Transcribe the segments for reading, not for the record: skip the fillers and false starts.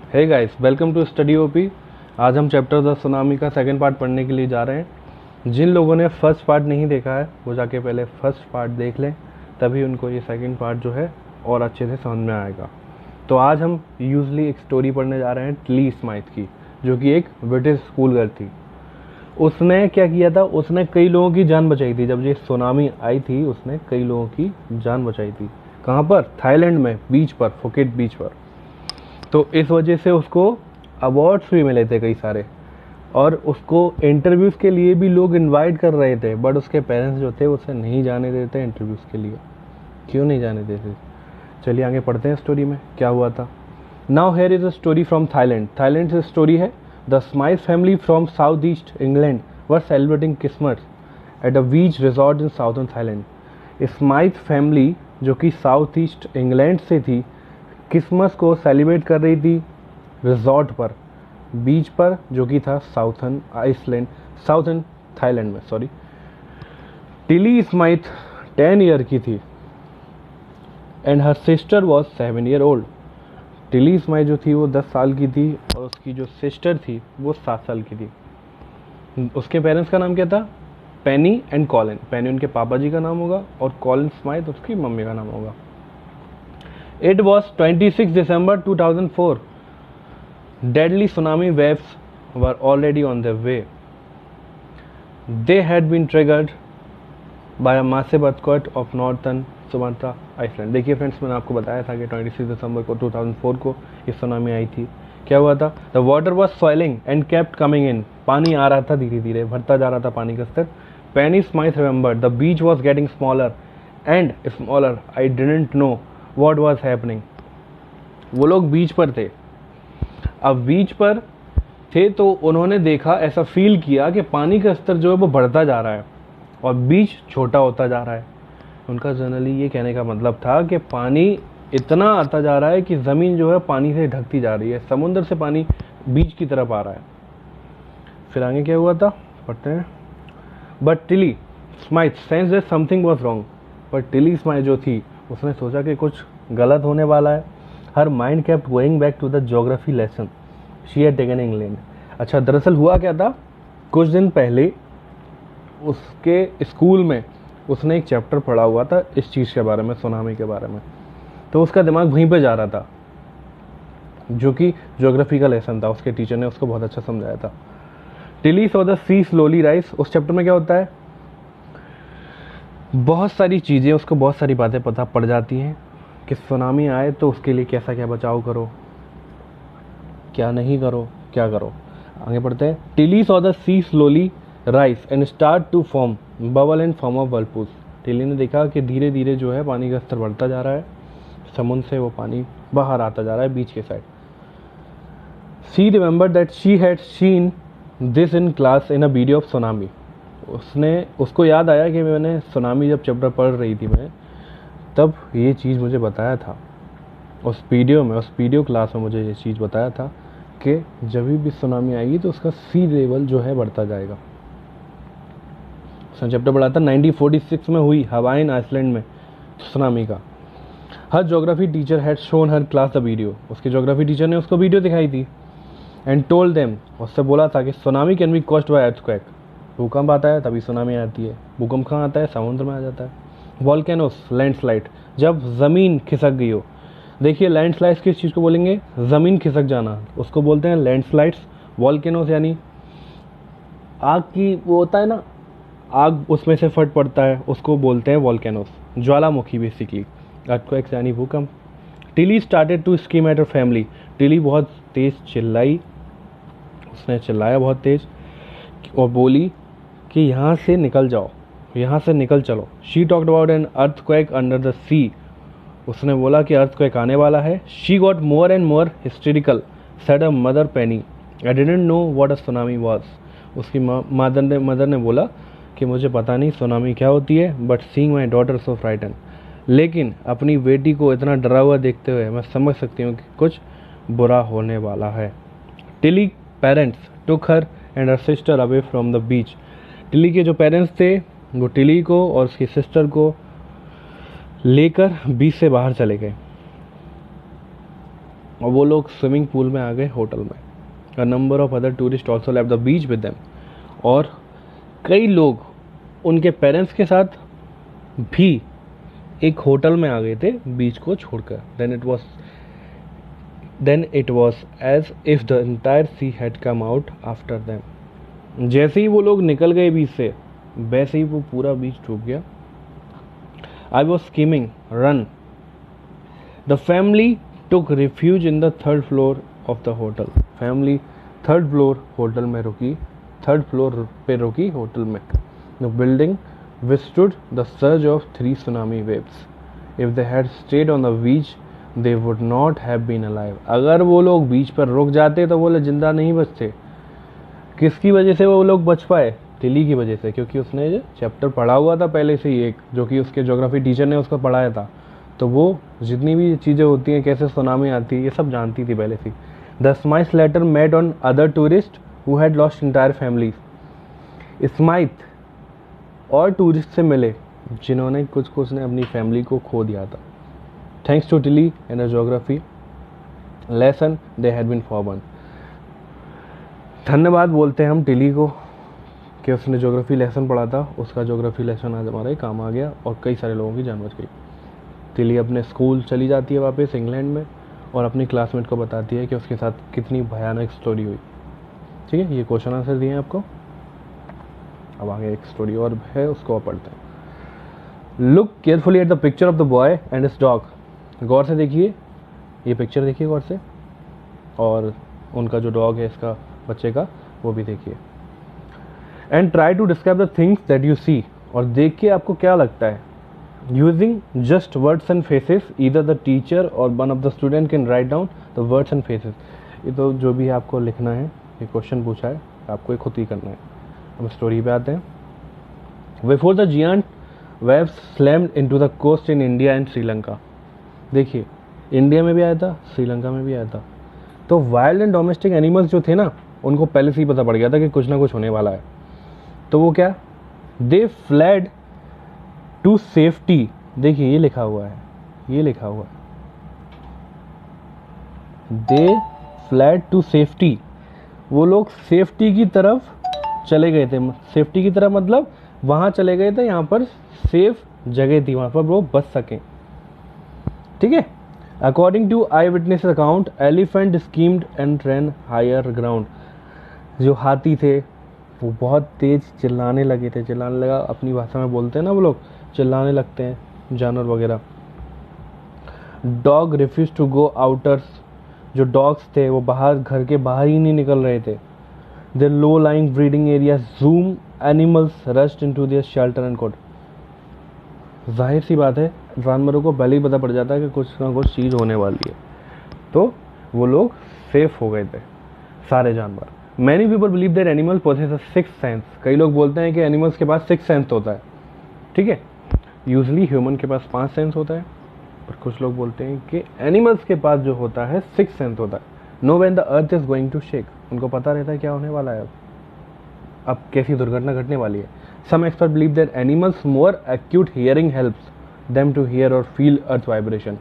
Hey guys, welcome to study OP. आज हम chapter the tsunami का सेकंड पार्ट पढ़ने के लिए जा रहे हैं। जिन लोगों ने फर्स्ट पार्ट नहीं देखा है वो जाके पहले फर्स्ट पार्ट देख लें, तभी उनको ये सेकंड पार्ट जो है और अच्छे से समझ में आएगा। तो आज हम यूजली एक स्टोरी पढ़ने जा रहे हैं टिली स्माइथ की, जो कि एक ब्रिटिश स्कूल गर्ल थी। उसने क्या किया था, उसने कई लोगों की जान बचाई थी। जब ये सुनामी आई थी उसने कई लोगों की जान बचाई थी। कहाँ पर? थाईलैंड में, बीच पर, फुकेट बीच पर। तो इस वजह से उसको अवार्ड्स भी मिले थे कई सारे, और उसको इंटरव्यूज़ के लिए भी लोग इनवाइट कर रहे थे, बट उसके पेरेंट्स जो थे उसे नहीं जाने देते इंटरव्यूज़ के लिए। क्यों नहीं जाने देते? चलिए आगे पढ़ते हैं स्टोरी में क्या हुआ था। Now here is a story from Thailand. Thailand से स्टोरी है। The Smythe family from south east England were celebrating Christmas at a beach resort in southern Thailand. Smythe family जो कि साउथ ईस्ट इंग्लैंड से थी, Christmas को celebrate कर रही थी रिजॉर्ट पर, बीच पर, जो कि था साउथर्न थाईलैंड में। सॉरी। टिली स्माइथ 10 ईयर की थी and her sister was 7 year old. Tilly Smythe जो थी वो 10 साल की थी और उसकी जो सिस्टर थी वो 7 साल की थी। उसके पेरेंट्स का नाम क्या था? पेनी एंड कॉलिन। पेनी उनके पापा जी का नाम होगा और कॉलिन स्माइथ उसकी मम्मी का नाम होगा। It was 26 December 2004. Deadly tsunami waves were already on their way. They had been triggered by a massive earthquake of northern Sumatra Iceland. देखिए फ्रेंड्स, मैंने आपको बताया था कि 26 दिसंबर को 2004 को ये सुनामी आई थी। क्या हुआ था? The water was swelling and kept coming in. पानी आ रहा था, धीरे धीरे बढ़ता जा रहा था पानी का स्तर। Penny Smythe remembered the beach was getting smaller and smaller. I didn't know What was happening. वो लोग बीच पर थे। अब बीच पर थे तो उन्होंने देखा, ऐसा फील किया कि पानी का स्तर जो है वो बढ़ता जा रहा है और बीच छोटा होता जा रहा है। उनका जनरली ये कहने का मतलब था कि पानी इतना आता जा रहा है कि ज़मीन जो है पानी से ढकती जा रही है, समुद्र से पानी बीच की तरफ आ रहा है। फिर आगे क्या हुआ था पढ़ते हैं। But Tilly Smythe sense that something was wrong. पर टिली स्माइथ जो थी उसने सोचा कि कुछ गलत होने वाला है। Her mind kept going back to the geography lesson she had taken England. अच्छा, दरअसल हुआ क्या था, कुछ दिन पहले उसके स्कूल में उसने एक चैप्टर पढ़ा हुआ था इस चीज़ के बारे में, सुनामी के बारे में। तो उसका दिमाग वहीं पे जा रहा था, जो कि ज्योग्राफी का लेसन था। उसके टीचर ने उसको बहुत अच्छा समझाया था। Tilly saw the sea slowly rise. उस चैप्टर में क्या होता है, बहुत सारी चीज़ें, उसको बहुत सारी बातें पता पड़ जाती हैं कि सुनामी आए तो उसके लिए कैसा क्या बचाव करो, क्या नहीं करो, क्या करो। आगे बढ़ते हैं। Tilly saw the sea slowly rise and start to form bubble and form of whirlpools. Tilly ने देखा कि धीरे धीरे जो है पानी का स्तर बढ़ता जा रहा है, समुद्र से वो पानी बाहर आता जा रहा है बीच के side. She remember that she had seen this in class in a video of tsunami. उसको याद आया कि मैंने सुनामी जब चैप्टर पढ़ रही थी मैं, तब ये चीज़ मुझे बताया था उस वीडियो क्लास में मुझे ये चीज़ बताया था कि जब भी सुनामी आएगी तो उसका सी लेवल जो है बढ़ता जाएगा। उसने चैप्टर पढ़ा था 1946 में हुई हवाइन आइसलैंड में सुनामी का। Her geography teacher had shown her class the video. उसके ज्योग्राफी टीचर ने उसको वीडियो दिखाई थी एंड टोल्ड देम, उससे बोला था कि tsunami can be caused by earthquake. भूकंप आता है तभी सुनामी आती है। भूकंप कहाँ आता है? समुद्र में आ जाता है। वॉल्केनोस, लैंडस्लाइड, जब ज़मीन खिसक गई हो। देखिए, लैंडस्लाइड्स किस चीज़ को बोलेंगे? ज़मीन खिसक जाना, उसको बोलते हैं लैंडस्लाइड्स। वॉल्केनोस यानी आग की, वो होता है ना, आग उसमें से फट पड़ता है, उसको बोलते हैं वॉल्केनोस, ज्वालामुखी बेसिकली। अर्थक्वेक्स यानी भूकंप। Tilly started to scream at her family. Tilly बहुत तेज़ चिल्लाई, उसने चिल्लाया बहुत तेज़ और बोली कि यहाँ से निकल जाओ, यहाँ से निकल चलो। She talked about an earthquake under the sea. उसने बोला कि अर्थक्वेक आने वाला है। She got more and more hysterical said a mother Penny. I didn't know what a tsunami was. उसकी मदर ने बोला कि मुझे पता नहीं सुनामी क्या होती है, but seeing my daughter so frighten. लेकिन अपनी बेटी को इतना डरा हुआ देखते हुए मैं समझ सकती हूँ कि कुछ बुरा होने वाला है। Tilly parents took her and her sister away from the beach. Tilly के जो पेरेंट्स थे वो टिली को और उसकी सिस्टर को लेकर बीच से बाहर चले गए। और वो लोग स्विमिंग पूल में आ गए होटल में। A number of other tourist also left the beach with them, और कई लोग उनके पेरेंट्स के साथ भी एक होटल में आ गए थे बीच को छोड़कर। Then it was as if the entire sea had come out after them. जैसे ही वो लोग निकल गए बीच से, वैसे ही वो पूरा बीच डूब गया। I was screaming run. The family took refuge in the third floor of the hotel. Family third floor hotel में रुकी, थर्ड फ्लोर पे रुकी होटल में। The building withstood the surge of 3 tsunami waves. If they had stayed on the beach, they would not have been alive. अगर वो लोग बीच पर रुक जाते तो वो लोग जिंदा नहीं बचते। किसकी वजह से वो लोग बच पाए? टिली की वजह से, क्योंकि उसने जो चैप्टर पढ़ा हुआ था पहले से ही एक, जो कि उसके ज्योग्राफी टीचर ने उसको पढ़ाया था, तो वो जितनी भी चीज़ें होती हैं, कैसे सुनामी आती है, ये सब जानती थी पहले से। The Smythe later met another tourist who had lost entire family. Smythe और टूरिस्ट से मिले जिन्होंने कुछ ने अपनी फैमिली को खो दिया था। Thanks to Tilly and geography lesson they had been forewarned. धन्यवाद बोलते हैं हम टिली को कि उसने ज्योग्राफी लेसन पढ़ा था, उसका ज्योग्राफी लेसन आज हमारे काम आ गया और कई सारे लोगों की जान बच गई। टिली अपने स्कूल चली जाती है वापस इंग्लैंड में और अपनी क्लासमेट को बताती है कि उसके साथ कितनी भयानक स्टोरी हुई। ठीक है, ये क्वेश्चन आंसर दिए हैं आपको। अब आगे एक स्टोरी और है, उसको आप पढ़ते हैं। Look carefully at the picture of the boy and his dog. गौर से देखिए, ये पिक्चर देखिए गौर से, और उनका जो डॉग है इसका बच्चे का, वो भी देखिए। And try to describe the things that you see. और देख के आपको क्या लगता है। Using just words and phrases, either the teacher और one of the student can write down the words and phrases. ये तो जो भी आपको लिखना है, ये क्वेश्चन पूछा है, आपको ये खुद ही करना है। हम स्टोरी पे आते हैं। Before the giant waves slammed into the coast in India and Sri Lanka. देखिए, इंडिया में भी आया था, श्रीलंका में भी आया था। तो वाइल्ड एंड डोमेस्टिक एनिमल्स जो थे ना, उनको पहले से ही पता पड़ गया था कि कुछ ना कुछ होने वाला है। तो वो क्या, दे फ्लैड टू सेफ्टी। देखिए ये लिखा हुआ है, ये लिखा हुआ है, दे फ्लैड टू सेफ्टी। वो लोग सेफ्टी की तरफ चले गए थे। सेफ्टी की तरफ मतलब वहां चले गए थे, यहाँ पर सेफ जगह थी, वहां पर वो बच सकें। ठीक है। According to eyewitness account, elephant screamed and ran higher ground. जो हाथी थे वो बहुत तेज चिल्लाने लगे थे। चिल्लाने लगा, अपनी भाषा में बोलते हैं ना वो लोग, चिल्लाने लगते हैं जानवर वगैरह। Dog refuse to go outdoors. जो डॉग्स थे वो बाहर, घर के बाहर ही नहीं निकल रहे थे। Their low-lying breeding areas zoom animals rushed into their shelter and caught. जाहिर सी बात है, जानवरों को पहले ही पता पड़ जाता है कि कुछ ना कुछ चीज़ होने वाली है, तो वो लोग सेफ हो गए थे सारे जानवर। Many people believe that animals possess a sixth sense. कई लोग बोलते हैं कि एनिमल्स के पास सिक्स सेंस होता है। ठीक है, यूजली ह्यूमन के पास 5 सेंस होता है, पर कुछ लोग बोलते हैं कि एनिमल्स के पास जो होता है 6 सेंस होता है। Know when the earth is going to shake. उनको पता रहता है क्या होने वाला है, अब कैसी दुर्घटना घटने वाली है। Some expert believe that animals more acute hearing helps them to hear और फील अर्थ वाइब्रेशन।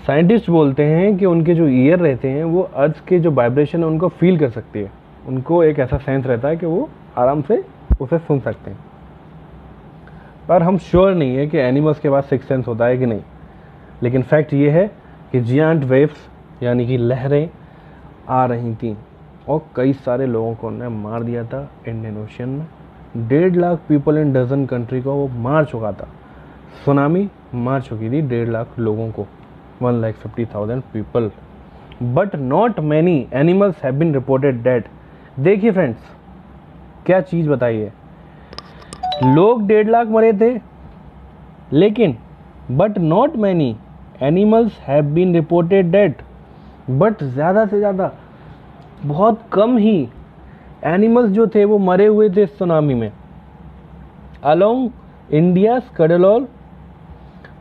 साइंटिस्ट बोलते हैं कि उनके जो ईयर रहते हैं वो अर्थ के जो वाइब्रेशन है उनको फील कर सकती है। उनको एक ऐसा सेंस रहता है कि वो आराम से उसे सुन सकते हैं। पर हम श्योर नहीं है कि एनिमल्स के पास 6 सेंस होता है कि नहीं। लेकिन फैक्ट ये है कि जियांट वेव्स यानी कि लहरें आ रही थीं और कई सारे लोगों को उन्हें मार दिया था इंडियन ओशन में। 1.5 lakh people in dozen country को वो मार चुका था। सुनामी मार चुकी थी 1.5 लाख लोगों को, 1,50,000 people. But not many animals have been reported dead. देखिए फ्रेंड्स, क्या चीज़ बताइए, लोग 1.5 लाख मरे थे, लेकिन but not many animals have been reported dead. But ज़्यादा से ज़्यादा बहुत कम ही एनिमल्स जो थे वो मरे हुए थे सुनामी में। Along India Cuddalore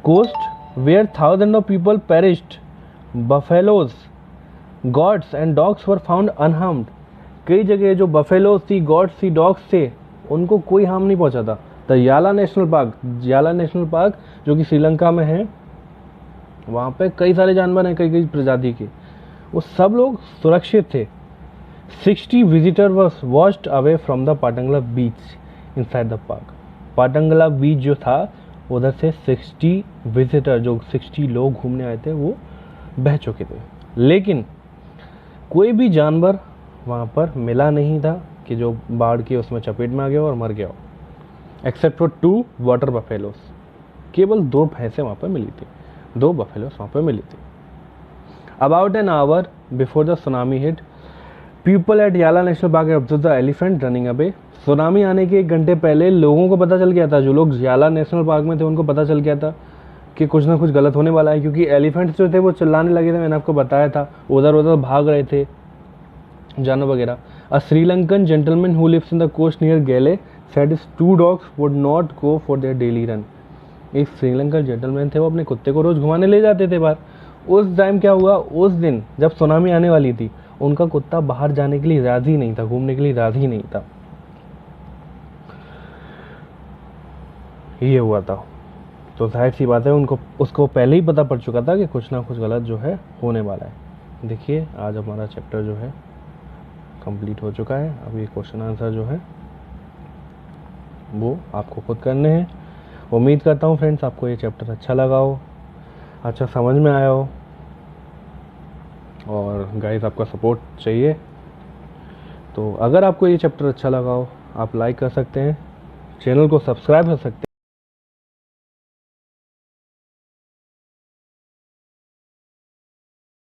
coast where thousand of people perished, buffaloes, goats and dogs were found unharmed. कई जगह जो बफेलोज थी, गॉड्स थी, डॉग्स थे, उनको कोई हार्म नहीं पहुंचा था। द याला नेशनल पार्क, याला नेशनल पार्क जो कि श्रीलंका में है, वहाँ पे कई सारे जानवर हैं, कई कई प्रजाति के, वो सब लोग सुरक्षित थे। 60 visitor was washed away from the Patanangala beach inside the park. Patanangala beach जो था उधर से 60 विजिटर, जो 60 लोग घूमने आए थे, वो बह चुके थे। लेकिन कोई भी जानवर वहाँ पर मिला नहीं था कि जो बाढ़ की उसमें चपेट में आ गया हो और मर गया हो, एक्सेप्ट फॉर 2 वाटर बफेलोस। केवल 2 भैंसें वहाँ पर मिली थी, 2 बफेलोस वहाँ पर मिली थी। About an hour before the tsunami hit, people at Yala national park observe the elephant running away. Tsunami आने के 1 घंटे पहले लोगों को पता चल गया था, जो लोग याला नेशनल पार्क में थे उनको पता चल गया था कि कुछ ना कुछ गलत होने वाला है, क्योंकि एलिफेंट्स जो थे वो चिल्लाने लगे थे। मैंने आपको बताया था, उधर उधर भाग रहे थे जानवर वगैरह। A Sri Lankan gentleman who lives in the coast near Galle said his 2 dogs would not go for their daily run. एक श्रीलंकन जेंटलमैन थे, वो अपने कुत्ते को रोज घुमाने ले जाते थे बाहर। उस टाइम क्या हुआ, उस दिन जब सुनामी आने वाली थी, उनका कुत्ता बाहर जाने के लिए राजी नहीं था, घूमने के लिए राजी नहीं था। ये हुआ था। तो जाहिर सी बात है, उसको पहले ही पता पड़ चुका था कि कुछ ना कुछ गलत जो है होने वाला है। देखिए, आज हमारा चैप्टर जो है कंप्लीट हो चुका है। अब ये क्वेश्चन आंसर जो है वो आपको खुद करने हैं। उम्मीद करता हूँ फ्रेंड्स आपको ये चैप्टर अच्छा लगा हो, अच्छा समझ में आया हो। और गाइस, आपका सपोर्ट चाहिए, तो अगर आपको ये चैप्टर अच्छा लगा हो, आप लाइक कर सकते हैं, चैनल को सब्सक्राइब कर सकते हैं।